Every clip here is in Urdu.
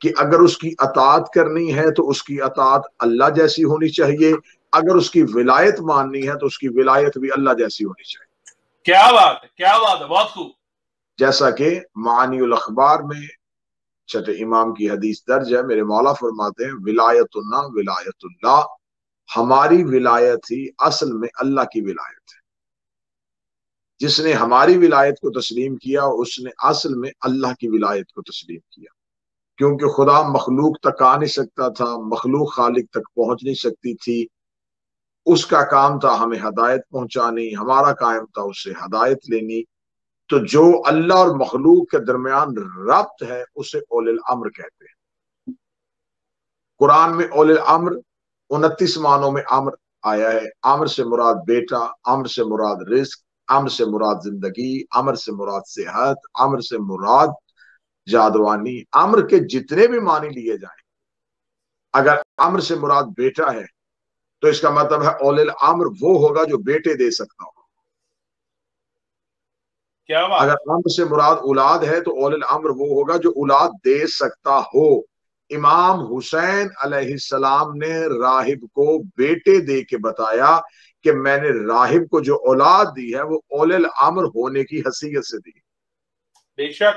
کہ اگر اس کی اطاعت کرنی ہے تو اس کی اطاعت اللہ جیسی ہونی چاہیے، اگر اس کی ولایت ماننی ہے تو اس کی ولایت بھی اللہ جیسی ہونی چاہیے۔ کیا بات ہے، کیا بات ہے، بہت خوب۔ جیسا کہ معانی الاخبار میں چھٹے امام کی حدیث درج ہے، میرے مولا فرماتے ہیں ولایتنا ولایت اللہ، ہماری ولایت ہی اصل میں اللہ کی ولایت ہے۔ جس نے ہماری ولایت کو تسلیم کیا اس نے اصل میں اللہ کی ولایت کو تسلیم کیا، کیونکہ خدا مخلوق تک آ نہیں سکتا تھا، مخلوق خالق تک پہنچ نہیں سکتی تھی، اس کا کام تھا ہمیں ہدایت پہنچانی، ہمارا کام تھا اس سے ہدایت لینی۔ تو جو اللہ اور مخلوق کے درمیان ربط ہے اسے اولي الامر کہتے ہیں۔ قرآن میں اولي الامر 29 معنوں میں امر آیا ہے۔ امر سے مراد بیٹا، امر سے مراد رزق، امر سے مراد زندگی، امر سے مراد صحت، امر سے مراد جادوانی، امر کے جتنے بھی معنی لیے جائیں، اگر امر سے مراد بیٹا ہے تو اس کا مطلب ہے اولي الامر وہ ہوگا جو بیٹے دے سکتا ہو۔ کیا بات، اگر امر سے مراد اولاد ہے تو اولي الامر وہ ہوگا جو اولاد دے سکتا ہو۔ امام حسین علیہ السلام نے راہب کو بیٹے دے کے بتایا کہ میں نے راہب کو جو اولاد دی ہے وہ اولي الامر ہونے کی حیثیت سے دی۔ بے شک۔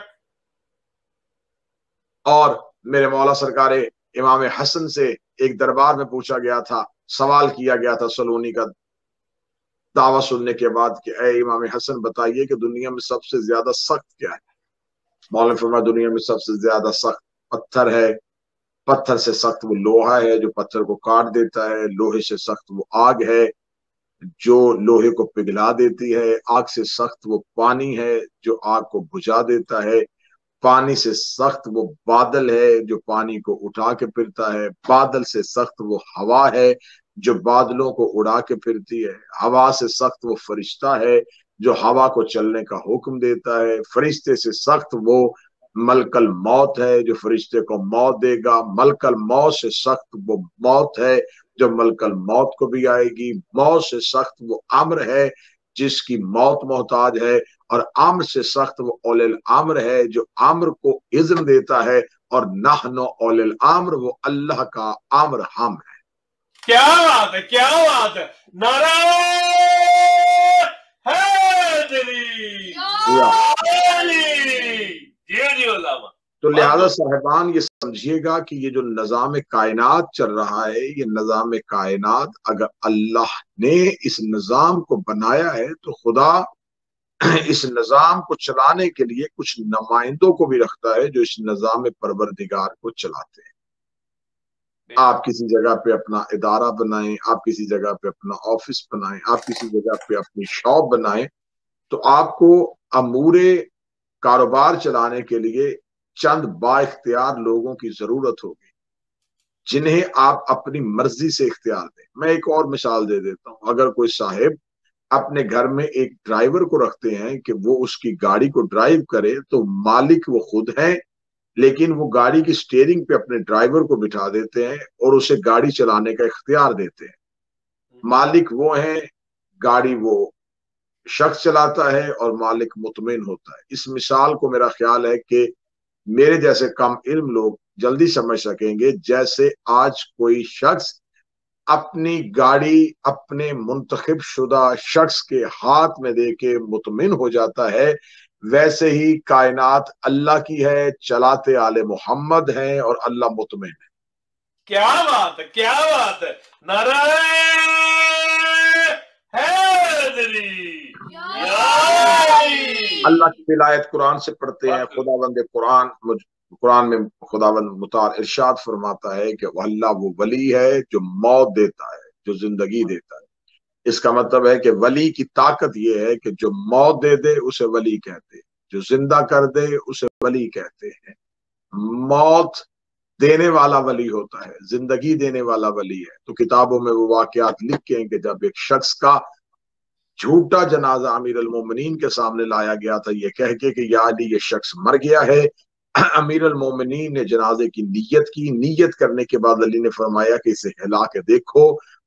اور میرے مولا سرکار امام حسن سے ایک دربار میں پوچھا گیا تھا، سوال کیا گیا تھا سلونی کا دعویٰ سننے کے بعد کہ اے امام حسن بتائیے کہ دنیا میں سب سے زیادہ سخت کیا ہے؟ مولا نے فرمایا دنیا میں سب سے زیادہ سخت پتھر ہے، پتھر سے سخت وہ لوہا ہے جو پتھر کو کاٹ دیتا ہے، لوہے سے سخت وہ آگ ہے جو لوہے کو پگھلا دیتی ہے، آگ سے سخت وہ پانی ہے جو آگ کو بجھا دیتا ہے، پانی سے سخت وہ بادل ہے جو پانی کو اٹھا کے پھرتا ہے، بادل سے سخت وہ ہوا ہے جو بادلوں کو اڑا کے پھرتی ہے، ہوا سے سخت وہ فرشتہ ہے جو ہوا کو چلنے کا حکم دیتا ہے، فرشتے سے سخت وہ ملک الموت ہے جو فرشتے کو موت دے گا، ملک الموت سے سخت وہ موت ہے جو ملک الموت کو بھی آئے گی، موت سے سخت وہ امر ہے جس کی موت محتاج ہے، اور امر سے سخت وہ اولي الامر ہے جو امر کو اذن دیتا ہے، اور نحن اولي الامر وہ اللہ کا امر ہم ہے۔ کیا بات ہے، کیا بات ہے، نعرہ حیدری، جی علامہ۔ تو لہذا صاحبان یہ سمجھیے گا کہ یہ جو نظام کائنات چل رہا ہے، یہ نظام کائنات اگر اللہ نے اس نظام کو بنایا ہے تو خدا اس نظام کو چلانے کے لیے کچھ نمائندوں کو بھی رکھتا ہے جو اس نظام پروردگار کو چلاتے ہیں۔ آپ کسی جگہ پہ اپنا ادارہ بنائیں، آپ کسی جگہ پہ اپنا آفس بنائیں، آپ کسی جگہ پہ اپنی شاپ بنائیں، تو آپ کو امور کاروبار چلانے کے لیے چند با اختیار لوگوں کی ضرورت ہوگی جنہیں آپ اپنی مرضی سے اختیار دیں۔ میں ایک اور مثال دے دیتا ہوں، اگر کوئی صاحب اپنے گھر میں ایک ڈرائیور کو رکھتے ہیں کہ وہ اس کی گاڑی کو ڈرائیو کرے تو مالک وہ خود ہیں، لیکن وہ گاڑی کی سٹیئرنگ پہ اپنے ڈرائیور کو بٹھا دیتے ہیں اور اسے گاڑی چلانے کا اختیار دیتے ہیں۔ مالک وہ ہیں، گاڑی وہ شخص چلاتا ہے اور مالک مطمئن ہوتا ہے۔ اس مثال کو میرا خیال ہے کہ میرے جیسے کم علم لوگ جلدی سمجھ سکیں گے، جیسے آج کوئی شخص اپنی گاڑی اپنے منتخب شدہ شخص کے ہاتھ میں دے کے مطمئن ہو جاتا ہے، ویسے ہی کائنات اللہ کی ہے، چلاتے آل محمد ہیں اور اللہ مطمئن ہے۔ کیا بات ہے، کیا بات ہے، نعرہ حیدری، اللہ کی ولایت قرآن سے پڑھتے ہیں۔ خداوند قرآن میں خداوند مطاع ارشاد فرماتا ہے کہ اللہ وہ ولی ہے جو موت دیتا ہے، جو زندگی دیتا ہے۔ اس کا مطلب ہے کہ ولی کی طاقت یہ ہے کہ جو موت دے دے اسے ولی کہتے ہیں، جو زندہ کر دے اسے ولی کہتے ہیں۔ موت دینے والا ولی ہوتا ہے، زندگی دینے والا ولی ہے۔ تو کتابوں میں وہ واقعات لکھے ہیں کہ جب ایک شخص کا جھوٹا جنازہ امیر المومنین کے سامنے لایا گیا تھا یہ کہہ کے کہ یا علی یہ شخص مر گیا ہے، امیر المومنین نے جنازے کی نیت کی، نیت کرنے کے بعد علی نے فرمایا کہ اسے ہلا کے دیکھو،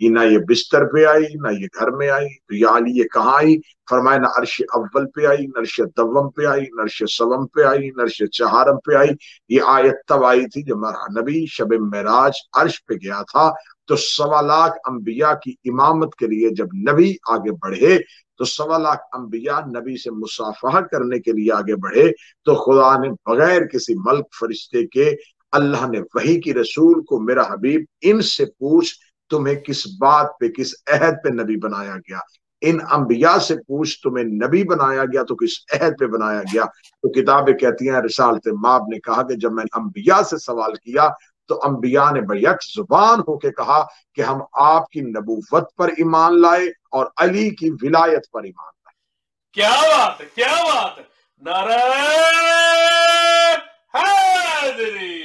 یہ نہ یہ بستر پہ آئی نہ یہ گھر میں آئی. تو یا علی یہ کہاں آئی؟ فرمایا نہ عرش اول پہ آئی نہ عرش دوم پہ آئی نہ عرش سوم پہ آئی نہ عرش چہارم پہ آئی. یہ آیت تب آئی تھی جب نبی شب معراج عرش پہ گیا تھا. تو 1.25 لاکھ انبیاء کی امامت کے لیے جب نبی آگے بڑھے تو 1.25 لاکھ انبیاء نبی سے مصافحہ کرنے کے لیے آگے بڑھے. تو خدا نے بغیر کسی ملک فرشتے کے اللہ نے وحی کی رسول کو میرا حبیب ان سے پوچھ تمہیں کس بات پہ کس عہد پہ نبی بنایا گیا. ان انبیاء سے پوچھ تمہیں نبی بنایا گیا تو کس عہد پہ بنایا گیا. تو کتابیں کہتی ہیں رسالت مآب نے کہا کہ جب میں نے انبیاء سے سوال کیا تو انبیاء نے بیک زبان ہو کے کہا کہ ہم آپ کی نبوت پر ایمان لائے اور علی کی ولایت پر ایمان لائے. کیا بات ہے، کیا بات ہے. نعرہ حیدری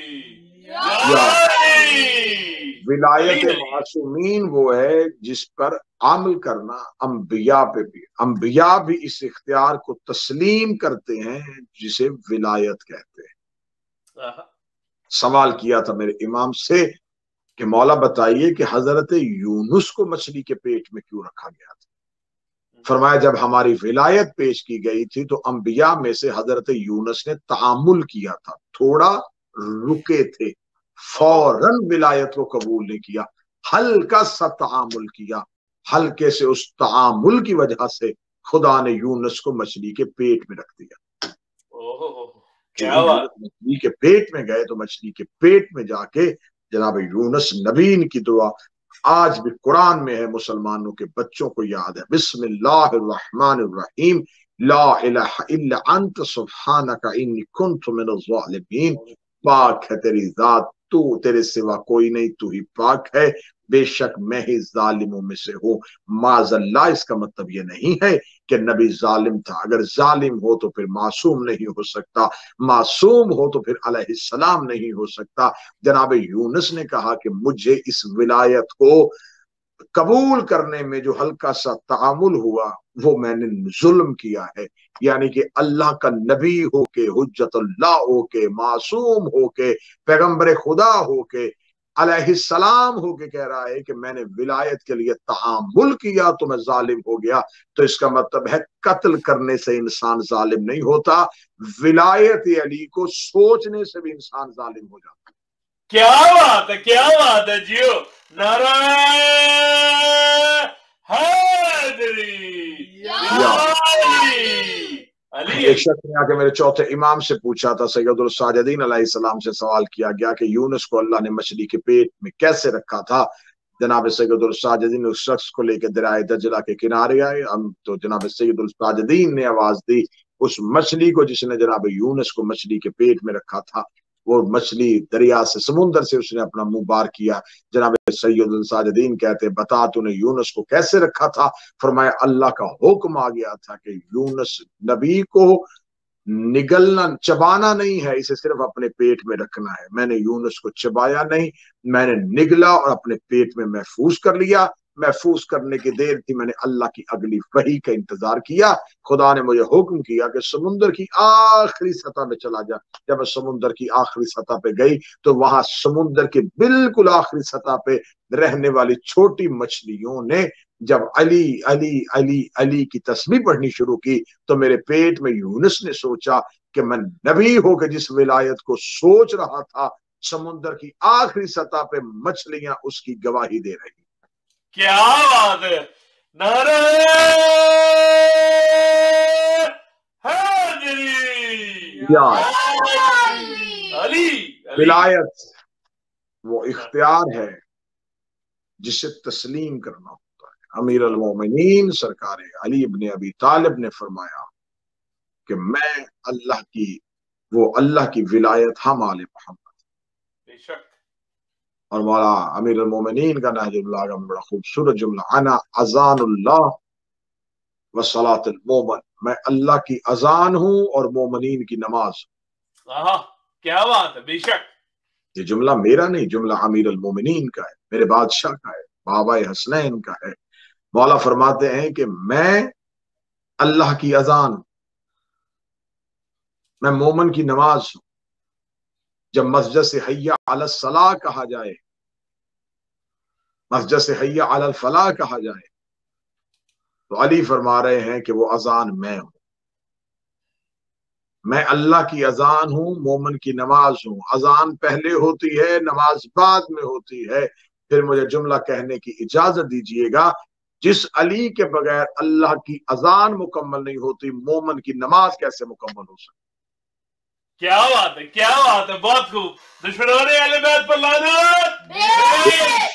ولایت معصومین وہ ہے جس پر عمل کرنا انبیاء پہ بھی، انبیاء بھی اس اختیار کو تسلیم کرتے ہیں جسے ولایت کہتے ہیں. سوال کیا تھا میرے امام سے کہ مولا بتائیے کہ حضرت یونس کو مچھلی کے پیٹ میں کیوں رکھا گیا تھا؟ فرمایا جب ہماری ولایت پیش کی گئی تھی تو انبیاء میں سے حضرت یونس نے تعامل کیا تھا، تھوڑا رکے تھے، فوراً ولایت کو قبول نہیں کیا، ہلکا سا تعامل کیا. ہلکے سے اس تعامل کی وجہ سے خدا نے یونس کو مچھلی کے پیٹ میں رکھ دیا. مچھلی کے پیٹ میں گئے تو مچھلی کے پیٹ میں جا کے جناب یونس نبی کی دعا آج بھی قرآن میں ہے، مسلمانوں کے بچوں کو یاد ہے. بسم اللہ الرحمن الرحیم لا الہ الا انت سبحانک انی کنت من الظالمین. پاک ہے تیری ذات، تو تیرے سوا کوئی نہیں، تو ہی پاک ہے، بے شک میں ہی ظالموں میں سے ہوں. معاذ اللہ اس کا مطلب یہ نہیں ہے کہ نبی ظالم تھا. اگر ظالم ہو تو پھر معصوم نہیں ہو سکتا، معصوم ہو تو پھر علیہ السلام نہیں ہو سکتا. جناب یونس نے کہا کہ مجھے اس ولایت کو قبول کرنے میں جو ہلکا سا تعامل ہوا وہ میں نے ظلم کیا ہے. یعنی کہ اللہ کا نبی ہو کے، حجت اللہ ہو کے، معصوم ہو کے، پیغمبر خدا ہو کے، علیہ السلام ہو کے کہہ رہا ہے کہ میں نے ولایت کے لیے تعامل کیا تو میں ظالم ہو گیا. تو اس کا مطلب ہے قتل کرنے سے انسان ظالم نہیں ہوتا، ولایت علی کو سوچنے سے بھی انسان ظالم ہو جاتا. کیا بات ہے، کیا بات ہے جیو. نعرہ حیدری. ایک شخص نے آ کے میرے چوتھے امام سے پوچھا تھا، سید الساجدین علیہ السلام سے سوال کیا گیا کہ یونس کو اللہ نے مچھلی کے پیٹ میں کیسے رکھا تھا. جناب سید الساجدین اس شخص کو لے کے دریائے دجلہ کے کنارے آئے. ہم تو جناب سید الساجدین نے آواز دی اس مچھلی کو جس نے جناب یونس کو مچھلی کے پیٹ میں رکھا تھا. وہ مچھلی دریا سے، سمندر سے اس نے اپنا منہ بار کیا. جناب سید الساجدین کہتے بتا تو نے یونس کو کیسے رکھا تھا؟ فرمایا اللہ کا حکم آ گیا تھا کہ یونس نبی کو نگلنا، چبانا نہیں ہے، اسے صرف اپنے پیٹ میں رکھنا ہے. میں نے یونس کو چبایا نہیں، میں نے نگلا اور اپنے پیٹ میں محفوظ کر لیا. محفوظ کرنے کی دیر تھی، میں نے اللہ کی اگلی وحی کا انتظار کیا. خدا نے مجھے حکم کیا کہ سمندر کی آخری سطح پہ چلا جا. جب میں سمندر کی آخری سطح پہ گئی تو وہاں سمندر کے بالکل آخری سطح پہ رہنے والی چھوٹی مچھلیوں نے جب علی علی علی علی کی تسبیح پڑھنی شروع کی تو میرے پیٹ میں یونس نے سوچا کہ میں نبی ہو کے جس ولایت کو سوچ رہا تھا، سمندر کی آخری سطح پہ مچھلیاں اس کی گواہی دے رہی. کیا بات ہے. نعرہ حیدری. ولایت وہ اختیار ہے جسے تسلیم کرنا ہوتا ہے. امیر المومنین سرکار علی ابن ابی طالب نے فرمایا کہ میں اللہ کی ولایت ہم آل محمد. بے شک. اور مولا امیر المومنین کا نہج اللہ کا بڑا خوبصورت جملہ، انا اذان اللہ و صلاۃ المومن، میں اللہ کی اذان ہوں اور مومنین کی نماز. کیا بات ہے. بے شک. یہ جملہ میرا نہیں، جملہ امیر المومنین کا ہے، میرے بادشاہ کا ہے، بابا حسنین کا ہے. مولا فرماتے ہیں کہ میں اللہ کی اذان ہوں، میں مومن کی نماز ہوں. جب مسجد سے حی علی الصلاۃ کہا جائے مسجد سے حیا علی الفلاح کہا جائے تو علی فرما رہے ہیں کہ وہ اذان میں ہوں، میں اللہ کی اذان ہوں، مومن کی نماز ہوں۔ اذان پہلے ہوتی ہے، نماز بعد میں ہوتی ہے۔ پھر مجھے جملہ کہنے کی اجازت دیجیے گا، جس علی کے بغیر اللہ کی اذان مکمل نہیں ہوتی، مومن کی نماز کیسے مکمل ہو سکتی؟ کیا بات ہے، کیا بات ہے، بہت خوب۔ دشمنان اہل بیت پر لعنت بے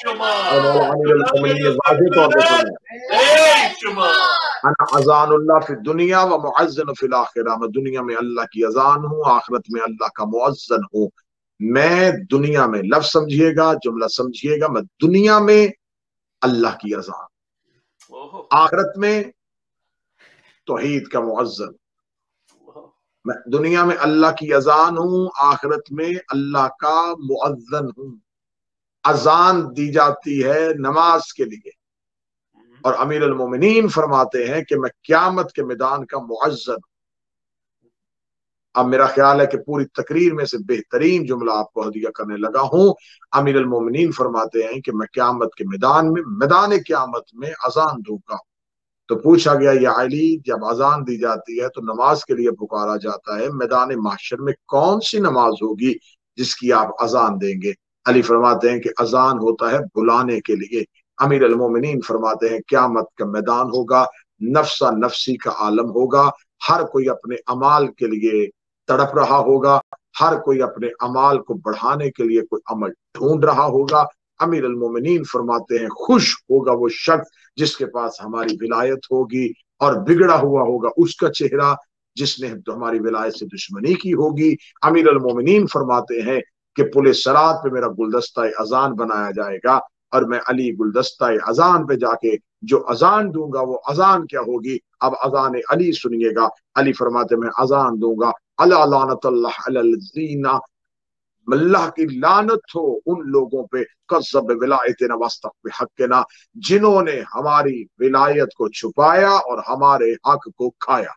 شمار، واضح طور پہ فرمایا بے شمار۔ انا اذان اللہ فی الدنیا و معذن فی الاخرہ، میں دنیا میں اللہ کی اذان ہوں، آخرت میں اللہ کا مؤذن ہوں۔ میں دنیا میں، لفظ سمجھیے گا، جملہ سمجھیے گا، میں دنیا میں اللہ کی اذان، آخرت میں توحید کا مؤذن۔ میں دنیا میں اللہ کی اذان ہوں، آخرت میں اللہ کا مؤذن ہوں۔ اذان دی جاتی ہے نماز کے لیے، اور امیر المومنین فرماتے ہیں کہ میں قیامت کے میدان کا مؤذن ہوں۔ اب میرا خیال ہے کہ پوری تقریر میں سے بہترین جملہ آپ کو ہدیہ کرنے لگا ہوں۔ امیر المومنین فرماتے ہیں کہ میں قیامت کے میدان میں، میدان قیامت میں اذان دوں گا۔ تو پوچھا گیا یا علی، جب اذان دی جاتی ہے تو نماز کے لیے پکارا جاتا ہے، میدان محشر میں کون سی نماز ہوگی جس کی آپ اذان دیں گے؟ علی فرماتے ہیں کہ اذان ہوتا ہے بلانے کے لیے۔ امیر المومنین فرماتے ہیں قیامت کا میدان ہوگا، نفسا نفسی کا عالم ہوگا، ہر کوئی اپنے اعمال کے لیے تڑپ رہا ہوگا، ہر کوئی اپنے اعمال کو بڑھانے کے لیے کوئی عمل ڈھونڈ رہا ہوگا۔ امیر المومنین فرماتے ہیں خوش ہوگا وہ شخص جس کے پاس ہماری ولایت ہوگی، اور بگڑا ہوا ہوگا اس کا چہرہ جس نے ہماری ولایت سے دشمنی کی ہوگی۔ امیر المومنین فرماتے ہیں کہ پل صراط پہ میرا گلدستہ اذان بنایا جائے گا، اور میں علی گلدستہ اذان پہ جا کے جو اذان دوں گا وہ اذان کیا ہوگی؟ اب اذان علی سنیے گا۔ علی فرماتے میں اذان دوں گا، الا لعنت اللہ علی الذین، اللہ کی لعنت ہو ان لوگوں پہ کذب ولایتنا واستخف بحقنا، جنہوں نے ہماری ولایت کو چھپایا اور ہمارے حق کو کھایا۔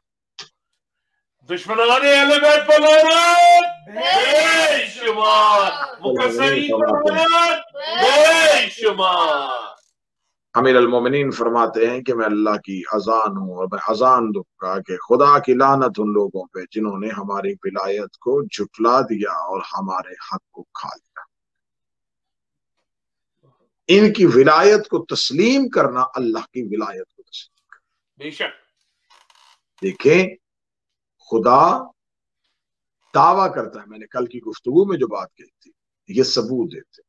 دشمنان اہل بیت پر لعنت بے شمار، مکذبین پر لعنت بے شمار۔ امیر المومنین فرماتے ہیں کہ میں اللہ کی اذان ہوں، اور میں اذان دوں گا کہ خدا کی لعنت ان لوگوں پہ جنہوں نے ہماری ولایت کو جھٹلا دیا اور ہمارے حق کو کھا لیا۔ ان کی ولایت کو تسلیم کرنا اللہ کی ولایت کو تسلیم کرنا۔ بے شک دیکھیں خدا دعویٰ کرتا ہے، میں نے کل کی گفتگو میں جو بات کہی تھی یہ ثبوت دیتے،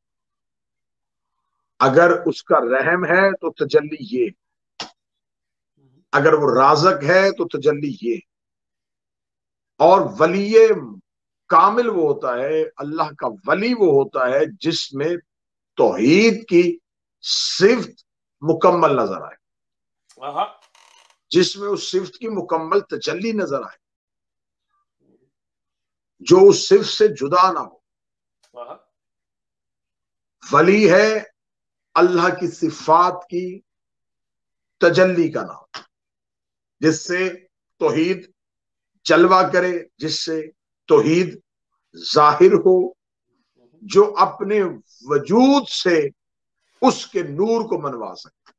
اگر اس کا رحم ہے تو تجلی یہ، اگر وہ رازق ہے تو تجلی یہ، اور ولی کامل وہ ہوتا ہے، اللہ کا ولی وہ ہوتا ہے جس میں توحید کی صفت مکمل نظر آئے، جس میں اس صفت کی مکمل تجلی نظر آئے، جو اس صفت سے جدا نہ ہو۔ ولی ہے اللہ کی صفات کی تجلی کا نام، جس سے توحید جلوہ کرے، جس سے توحید ظاہر ہو، جو اپنے وجود سے اس کے نور کو منوا سکے۔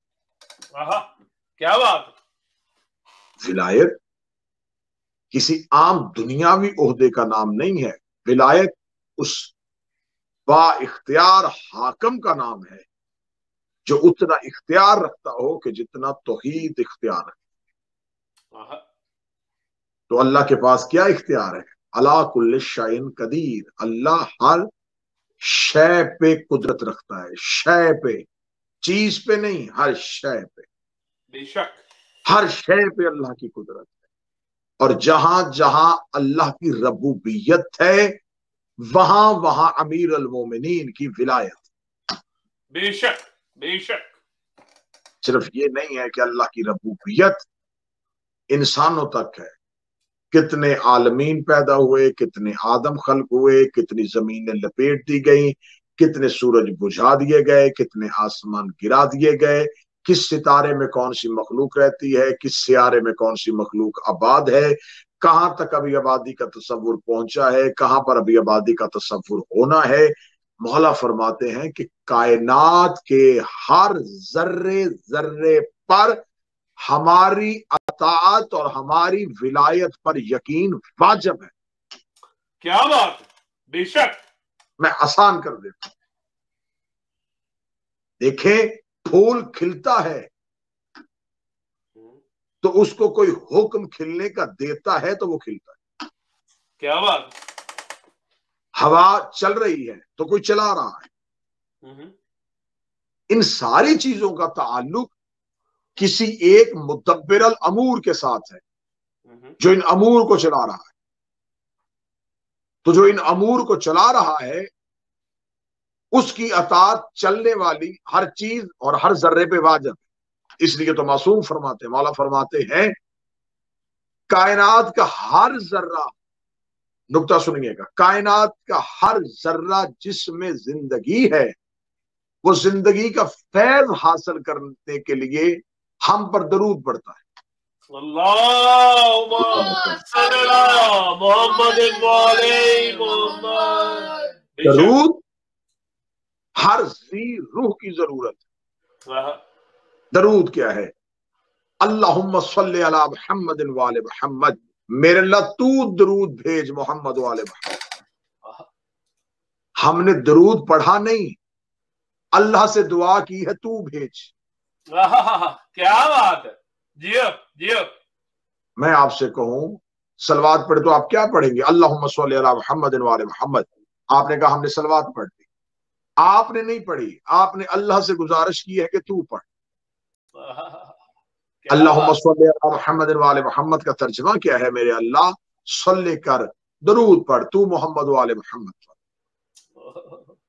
کیا بات! ولایت کسی عام دنیاوی عہدے کا نام نہیں ہے، ولایت اس با اختیار حاکم کا نام ہے جو اتنا اختیار رکھتا ہو کہ جتنا توحید اختیار رکھتا۔ تو اللہ کے پاس کیا اختیار ہے؟ علی کل شیء قدیر، اللہ ہر شے پہ قدرت رکھتا ہے، شے پہ، چیز پہ نہیں، ہر شے پہ، بے شک ہر شے پہ اللہ کی قدرت ہے۔ اور جہاں جہاں اللہ کی ربوبیت ہے وہاں وہاں امیر المومنین کی ولایت۔ بے شک بے شک۔ صرف یہ نہیں ہے کہ اللہ کی ربوبیت انسانوں تک ہے، کتنے عالمین پیدا ہوئے، کتنے آدم خلق ہوئے، کتنی زمینیں لپیٹ دی گئیں، کتنے سورج بجھا دیے گئے، کتنے آسمان گرا دیے گئے، کس ستارے میں کون سی مخلوق رہتی ہے، کس سیارے میں کون سی مخلوق آباد ہے، کہاں تک ابھی آبادی کا تصور پہنچا ہے، کہاں پر ابھی آبادی کا تصور ہونا ہے، مولا فرماتے ہیں کہ کائنات کے ہر ذرے ذرے پر ہماری اطاعت اور ہماری ولایت پر یقین واجب ہے. کیا بات ہے، بے شک. میں آسان کر دیتا ہوں. دیکھیں پھول کھلتا ہے تو اس کو کوئی حکم کھلنے کا دیتا ہے تو وہ کھلتا ہے. کیا بات. ہوا چل رہی ہے تو کوئی چلا رہا ہے. ان ساری چیزوں کا تعلق کسی ایک مدبر الامور کے ساتھ ہے جو ان امور کو چلا رہا ہے. تو جو ان امور کو چلا رہا ہے اس کی اطاعت چلنے والی ہر چیز اور ہر ذرے پہ واجب ہے. اس لیے تو معصوم فرماتے ہیں، مولا فرماتے ہیں کائنات کا ہر ذرہ، نقطہ سنیے گا، کائنات کا ہر ذرہ جس میں زندگی ہے وہ زندگی کا فیض حاصل کرنے کے لیے ہم پر درود پڑتا ہے. اللہم صلی علی محمد وعلی محمد. درود ہر ذی روح کی ضرورت ہے. درود کیا ہے؟ اللہم صلی علی محمد وعلی محمد، میرے اللہ تو درود بھیج محمد وعلی محمد. ہم نے درود پڑھا نہیں، اللہ سے دعا کی ہے تو بھیج. کیا بات ہے. جیو جیو. میں آپ سے کہوں صلوات پڑھے تو آپ کیا پڑھیں گے؟ اللہم صلی علی محمد وعلی محمد. آپ نے کہا ہم نے صلوات پڑھ دی. آپ نے نہیں پڑھی، آپ نے اللہ سے گزارش کی ہے کہ تو پڑھ. اللہم صلی علی محمد وعلی محمد کا ترجمہ کیا ہے؟ میرے اللہ صلی کر، درود پڑھ تو محمد وعلی محمد.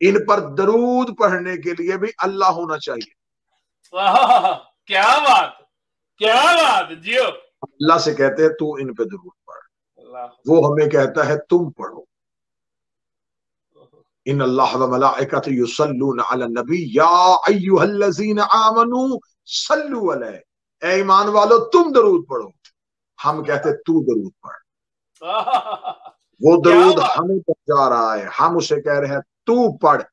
ان پر درود پڑھنے کے لیے بھی اللہ ہونا چاہیے. کیا بات، کیا بات. جیو. اللہ سے کہتے ہیں تو ان پہ درود پڑھ، وہ ہمیں کہتا ہے تم پڑھو. ان اللہ وملائکۃ یصلون علی النبی یا ایھا الذین آمنوا صلوا علیہ. اے ایمان والو تم درود پڑھو. ہم کہتے تو درود پڑھ. وہ درود ہمیں پڑھ جا رہا ہے، ہم اسے کہہ رہے ہیں تو پڑھ.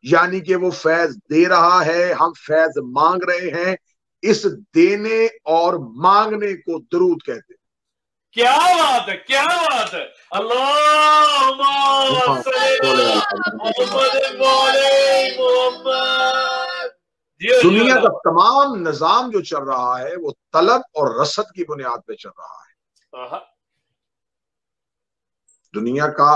یعنی کہ وہ فیض دے رہا ہے، ہم فیض مانگ رہے ہیں. اس دینے اور مانگنے کو درود کہتے ہیں. کیا بات ہے، کیا بات ہے. اللہم صلی علی محمد وعلی محمد. دنیا کا تمام نظام جو چل رہا ہے وہ طلب اور رسد کی بنیاد پہ چل رہا ہے. دنیا کا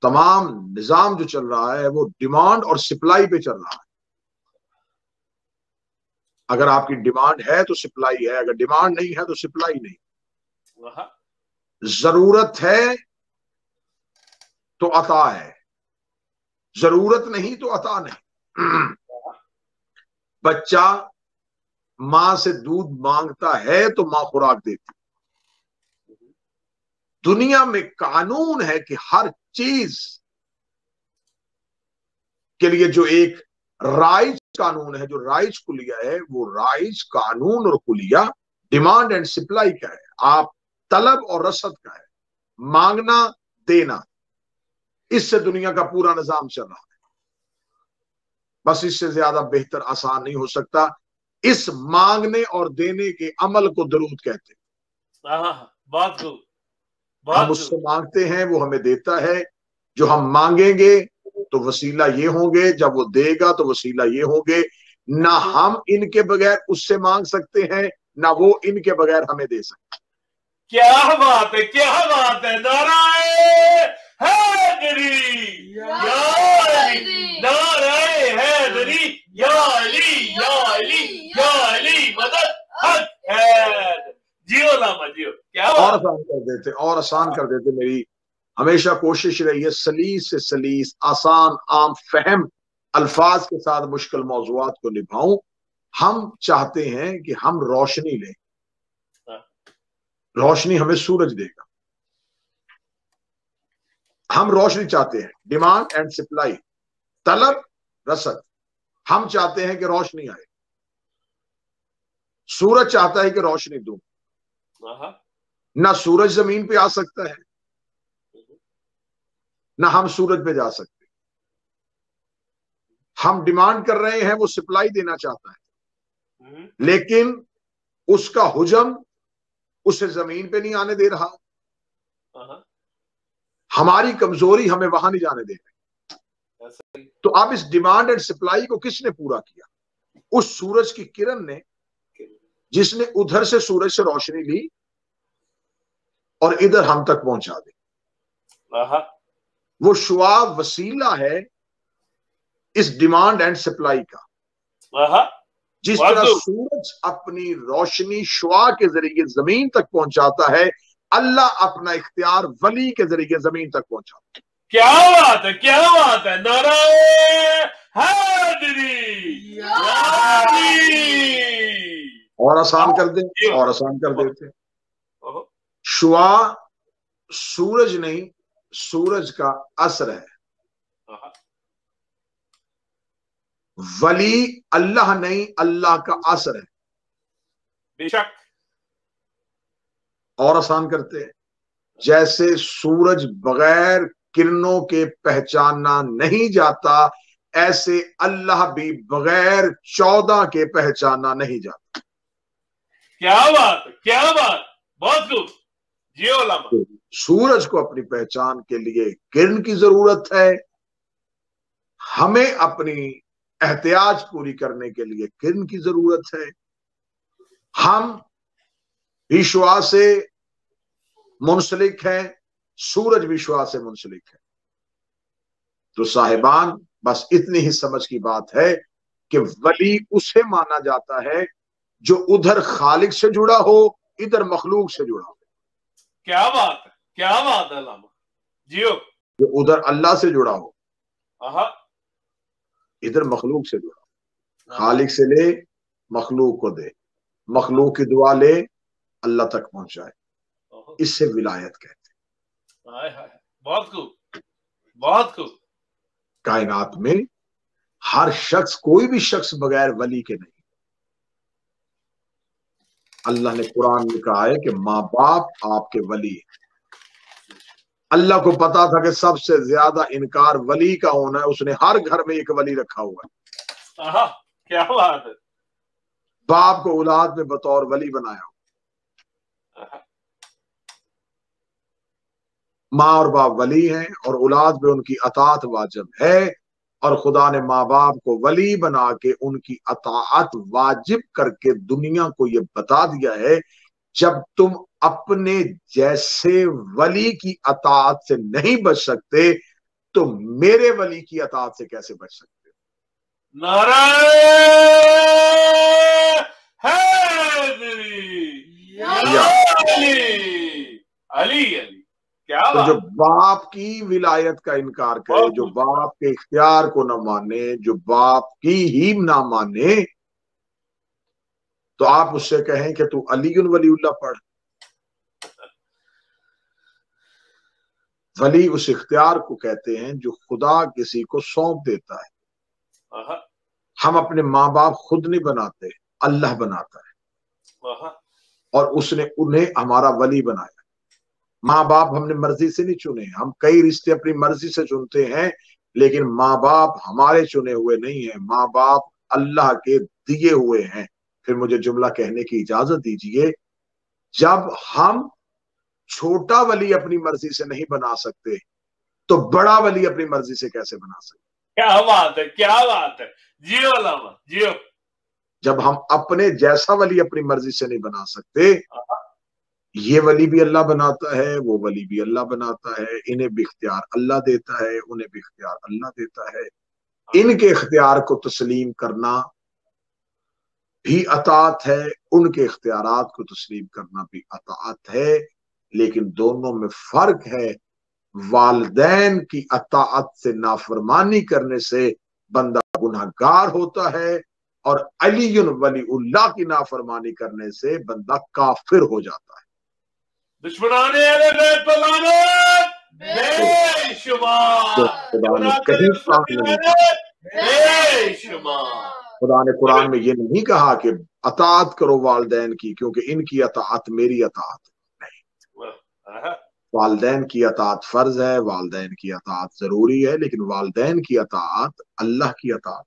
تمام نظام جو چل رہا ہے وہ ڈیمانڈ اور سپلائی پہ چل رہا ہے. اگر آپ کی ڈیمانڈ ہے تو سپلائی ہے، اگر ڈیمانڈ نہیں ہے تو سپلائی نہیں. ضرورت ہے تو عطا ہے، ضرورت نہیں تو عطا نہیں. بچہ ماں سے دودھ مانگتا ہے تو ماں خوراک دیتی. دنیا میں قانون ہے کہ ہر چیز کے لیے جو ایک رائج قانون ہے، جو رائج کلیہ ہے، وہ رائج قانون اور کلیہ ڈیمانڈ اینڈ سپلائی کا ہے. آپ طلب اور رسد کا ہے، مانگنا دینا. اس سے دنیا کا پورا نظام چل رہا ہے. بس اس سے زیادہ بہتر آسان نہیں ہو سکتا. اس مانگنے اور دینے کے عمل کو درود کہتے ہیں. ہم اس سے مانگتے ہیں، وہ ہمیں دیتا ہے. جو ہم مانگیں گے تو وسیلہ یہ ہوں گے، جب وہ دے گا تو وسیلہ یہ ہوں گے. نہ ہم ان کے بغیر اس سے مانگ سکتے ہیں، نہ وہ ان کے بغیر ہمیں دے سکتے. کیا بات ہے، کیا بات ہے. نعرہ حیدری یا علی، نعرہ حیدری یا علی یا علی یا علی مدد حق ہے. جیو لاما جیو. کیا اور آسان کر دیتے، اور آسان کر دیتے. میری ہمیشہ کوشش رہی ہے سلیس سے سلیس، آسان عام فہم الفاظ کے ساتھ مشکل موضوعات کو نبھاؤں. ہم چاہتے ہیں کہ ہم روشنی لیں. روشنی ہمیں سورج دے گا. ہم روشنی چاہتے ہیں، ڈیمانڈ اینڈ سپلائی، طلب رسد. ہم چاہتے ہیں کہ روشنی آئے. سورج چاہتا ہے کہ روشنی دوں. نہ سورج زمین پہ آ سکتا ہے، نہ ہم سورج پہ جا سکتے. ہم ڈیمانڈ کر رہے ہیں، وہ سپلائی دینا چاہتا ہے، لیکن اس کا حجم اسے زمین پہ نہیں آنے دے رہا، ہماری کمزوری ہمیں وہاں نہیں جانے دے رہی۔ تو اب اس ڈیمانڈ اینڈ سپلائی کو کس نے پورا کیا؟ اس سورج کی کرن نے، جس نے ادھر سے سورج سے روشنی لی اور ادھر ہم تک پہنچا دی۔ وہ شعاع وسیلہ ہے اس ڈیمانڈ اینڈ سپلائی کا۔ جس طرح سورج اپنی روشنی شعاع کے ذریعے زمین تک پہنچاتا ہے، اللہ اپنا اختیار ولی کے ذریعے زمین تک پہنچاتا ہے۔ کیا بات ہے، کیا بات ہے، نعرہ حیدری! اور آسان کر دیں، اور آسان کر دیتے، شعاع سورج نہیں، سورج کا اثر ہے۔ ولی اللہ نہیں، اللہ کا اثر ہے۔ بے شک۔ اور آسان کرتے ہیں، جیسے سورج بغیر کرنوں کے پہچانا نہیں جاتا، ایسے اللہ بھی بغیر 14 کے پہچانا نہیں جاتا۔ کیا بات، کیا بات، بہت خوب جی علماء۔ سورج کو اپنی پہچان کے لیے کرن کی ضرورت ہے، ہمیں اپنی احتیاج پوری کرنے کے لیے کرن کی ضرورت ہے۔ ہم بھی شعاع سے منسلک ہیں، سورج بھی شعاع سے منسلک ہے۔ تو صاحبان، بس اتنی ہی سمجھ کی بات ہے کہ ولی اسے مانا جاتا ہے جو ادھر خالق سے جڑا ہو، ادھر مخلوق سے جڑا ہو۔ کیا بات ہے، کیا بات ہے علامہ جیو۔ جو ادھر اللہ سے جڑا ہو، ادھر مخلوق سے جڑا ہو۔ خالق سے لے، مخلوق کو دے، مخلوق کی دعا لے، اللہ تک پہنچائے، اس سے ولایت کہتے ہیں۔ بہت خوب، بہت خوب۔ کائنات میں ہر شخص، کوئی بھی شخص بغیر ولی کے نہیں۔ اللہ نے قرآن میں کہا ہے کہ ماں باپ آپ کے ولی ہیں۔ اللہ کو پتا تھا کہ سب سے زیادہ انکار ولی کا ہونا ہے، اس نے ہر گھر میں ایک ولی رکھا ہوا ہے۔ کیا بات ہے۔ باپ کو اولاد میں بطور ولی بنایا ہو۔ ماں اور باپ ولی ہیں اور اولاد میں ان کی اطاعت واجب ہے، اور خدا نے ماں باپ کو ولی بنا کے ان کی اطاعت واجب کر کے دنیا کو یہ بتا دیا ہے، جب تم اپنے جیسے ولی کی اطاعت سے نہیں بچ سکتے تو میرے ولی کی اطاعت سے کیسے بچ سکتے؟ نعرہ حیدری! علی علی! تو جو باپ کی ولایت کا انکار کرے، جو باپ کے اختیار کو نہ مانے، جو باپ کی ہی نہ مانے، تو آپ اس سے کہیں کہ تو علی ولی اللہ پڑھ۔ ولی اس اختیار کو کہتے ہیں جو خدا کسی کو سونپ دیتا ہے۔ ہم اپنے ماں باپ خود نہیں بناتے، اللہ بناتا ہے، اور اس نے انہیں ہمارا ولی بنایا۔ ماں باپ ہم نے مرضی سے نہیں چنے، ہم کئی رشتے اپنی مرضی سے چنتے ہیں، لیکن ماں باپ ہمارے چنے ہوئے نہیں ہیں، ماں باپ اللہ کے دیے ہوئے ہیں۔ پھر مجھے جملہ کہنے کی اجازت دیجئے، جب ہم چھوٹا ولی اپنی مرضی سے نہیں بنا سکتے تو بڑا ولی اپنی مرضی سے کیسے بنا سکتے؟ کیا بات ہے، کیا بات ہے، جیو علامہ جیو۔ جب ہم اپنے جیسا ولی اپنی مرضی سے نہیں بنا سکتے، یہ ولی بھی اللہ بناتا ہے، وہ ولی بھی اللہ بناتا ہے، انہیں بھی اختیار اللہ دیتا ہے، انہیں بھی اختیار اللہ دیتا ہے۔ ان کے اختیار کو تسلیم کرنا بھی اطاعت ہے، ان کے اختیارات کو تسلیم کرنا بھی اطاعت ہے، لیکن دونوں میں فرق ہے۔ والدین کی اطاعت سے نافرمانی کرنے سے بندہ گنہگار ہوتا ہے، اور علی ولی اللہ کی نافرمانی کرنے سے بندہ کافر ہو جاتا ہے۔ دشمنان اہل بیت پر لعنت بے شمار، بے شمار۔ خدا نے قرآن میں یہ نہیں کہا کہ اطاعت کرو والدین کی، کیونکہ ان کی اطاعت میری اطاعت نہیں۔ والدین کی اطاعت فرض ہے، والدین کی اطاعت ضروری ہے، لیکن والدین کی اطاعت اللہ کی اطاعت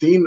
3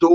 2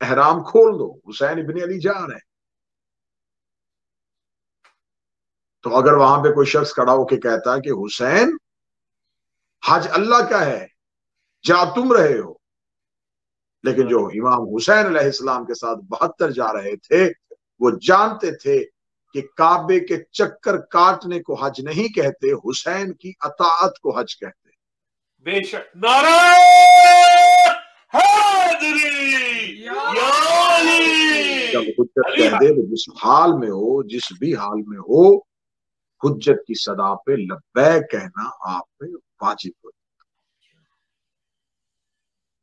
احرام کھول دو، حسین ابن علی جا رہے ہیں. تو اگر وہاں پہ کوئی شخص کھڑا ہو کے کہتا ہے کہ حسین حج اللہ کا ہے، جا تم رہے ہو، لیکن جو امام حسین علیہ السلام کے ساتھ 72 جا رہے تھے وہ جانتے تھے کہ کعبے کے چکر کاٹنے کو حج نہیں کہتے، حسین کی اطاعت کو حج کہتے. بے شک. نعرہ حیدری یا علی. جب حجت کہہ دے تو جس حال میں ہو، جس بھی حال میں ہو، حجت کی صدا پہ لبیک کہنا آپ پہ واجب ہو.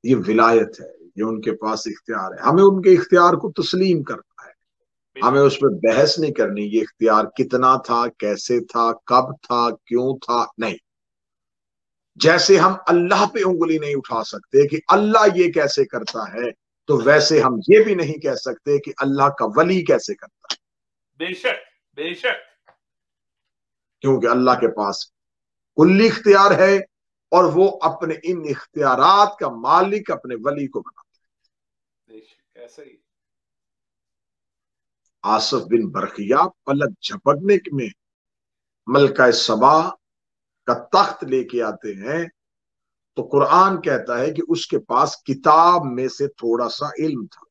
یہ ولایت ہے، یہ ان کے پاس اختیار ہے. ہمیں ان کے اختیار کو تسلیم کرنا ہے، ہمیں اس پہ بحث نہیں کرنی یہ اختیار کتنا تھا، کیسے تھا، کب تھا، کیوں تھا. نہیں، جیسے ہم اللہ پہ انگلی نہیں اٹھا سکتے کہ اللہ یہ کیسے کرتا ہے، تو ویسے ہم یہ بھی نہیں کہہ سکتے کہ اللہ کا ولی کیسے کرتا ہے. بے شک بے شک. کیونکہ اللہ کے پاس کلی اختیار ہے اور وہ اپنے ان اختیارات کا مالک اپنے ولی کو بناتا ہے. بے شک ایسا ہی. آصف بن برقیہ پلک جھپکنے میں ملکہ سبا کا تخت لے کے آتے ہیں تو قرآن کہتا ہے کہ اس کے پاس کتاب میں سے تھوڑا سا علم تھا.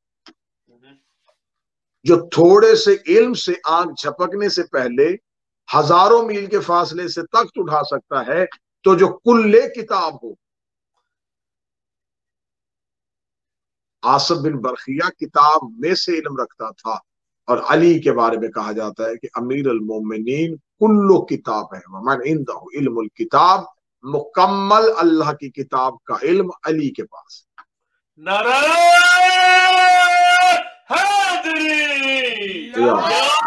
جو تھوڑے سے علم سے آنکھ جھپکنے سے پہلے ہزاروں میل کے فاصلے سے تخت اٹھا سکتا ہے، تو جو کلے کتاب ہو. آصف بن برقیہ کتاب میں سے علم رکھتا تھا، اور علی کے بارے میں کہا جاتا ہے کہ امیر المومنین کلو کتاب ہے، ومن عنده علم الکتاب، مکمل اللہ کی کتاب کا علم علی کے پاس. نعرہ حیدری یا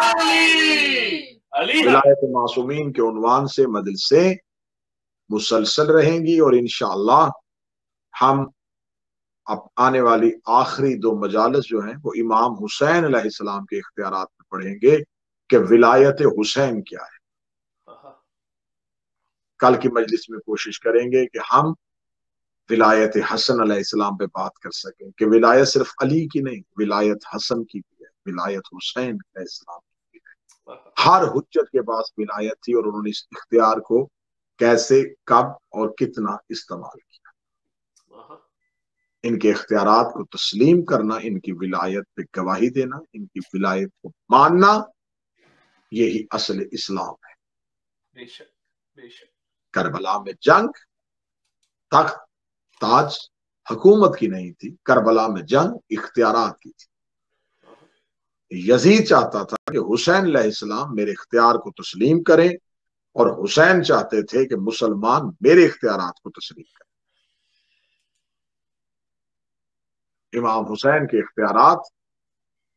علی. علی ولایت معصومین کے عنوان سے مجلسیں مسلسل رہیں گی، اور انشاءاللہ ہم اب آنے والی آخری 2 مجالس جو ہیں وہ امام حسین علیہ السلام کے اختیارات میں پڑھیں گے کہ ولایت حسین کیا ہے. کل کی مجلس میں کوشش کریں گے کہ ہم ولایت حسن علیہ السلام پہ بات کر سکیں کہ ولایت صرف علی کی نہیں، ولایت حسن کی بھی ہے، ولایت حسین علیہ السلام کی بھی ہے. ہر حجت کے پاس ولایت تھی، اور انہوں نے اس اختیار کو کیسے، کب اور کتنا استعمال کیا. ان کے اختیارات کو تسلیم کرنا، ان کی ولایت پہ گواہی دینا، ان کی ولایت کو ماننا، یہی اصل اسلام ہے. بے شک بے شک. کربلا میں جنگ تخت تاج حکومت کی نہیں تھی، کربلا میں جنگ اختیارات کی تھی. یزید چاہتا تھا کہ حسین علیہ السلام میرے اختیار کو تسلیم کریں، اور حسین چاہتے تھے کہ مسلمان میرے اختیارات کو تسلیم کریں. امام حسین کے اختیارات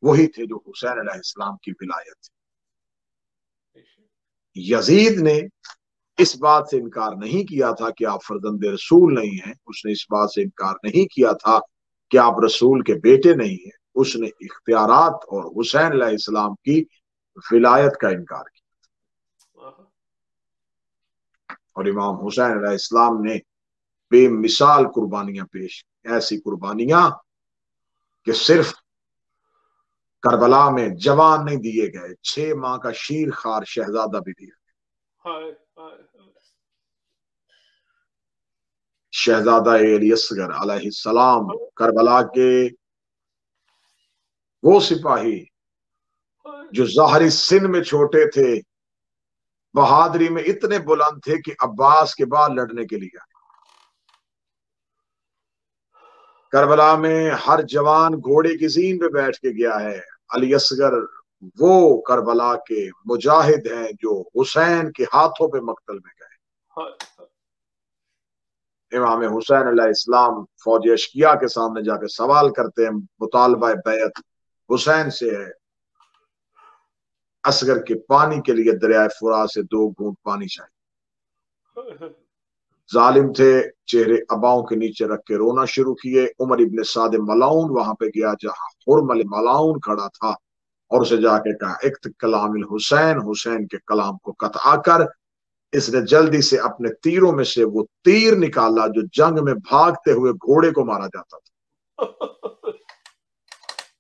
وہی تھے جو حسین علیہ السلام کی ولایت تھی. یزید نے اس بات سے انکار نہیں کیا تھا کہ آپ فرزند رسول نہیں ہیں، اس نے اس بات سے انکار نہیں کیا تھا کہ آپ رسول کے بیٹے نہیں ہیں، اس نے اختیارات اور حسین علیہ السلام کی ولایت کا انکار کیا. اور امام حسین علیہ السلام نے بے مثال قربانیاں پیش کی، ایسی قربانیاں کہ صرف کربلا میں جوان نہیں دیے گئے، 6 ماہ کا شیر خوار شہزادہ بھی دیا. شہزادہ علی اصغر علیہ السلام کربلا کے وہ سپاہی جو ظاہری سن میں چھوٹے تھے، بہادری میں اتنے بلند تھے کہ عباس کے بعد لڑنے کے لیے. کربلا میں ہر جوان گھوڑے کی زین پہ بیٹھ کے گیا ہے. علی اصغر وہ کربلا کے مجاہد ہیں جو حسین کے ہاتھوں پہ مقتل میں گئے. امام حسین علیہ السلام فوج اشکیا کے سامنے جا کے سوال کرتے ہیں، مطالبہ بیعت حسین سے ہے. اصغر کے پانی کے لیے دریائے فرات سے 2 گھونٹ پانی چاہیے. ظالم تھے، چہرے اباؤں کے نیچے رکھ کے رونا شروع کیے. عمر ابن سعد ملعون وہاں پہ گیا جہاں حرمل ملعون کھڑا تھا، اور اسے جا کے کہا اکت کلام الحسین، حسین کے کلام کو قطع کر. اس نے جلدی سے اپنے تیروں میں سے وہ تیر نکالا جو جنگ میں بھاگتے ہوئے گھوڑے کو مارا جاتا تھا.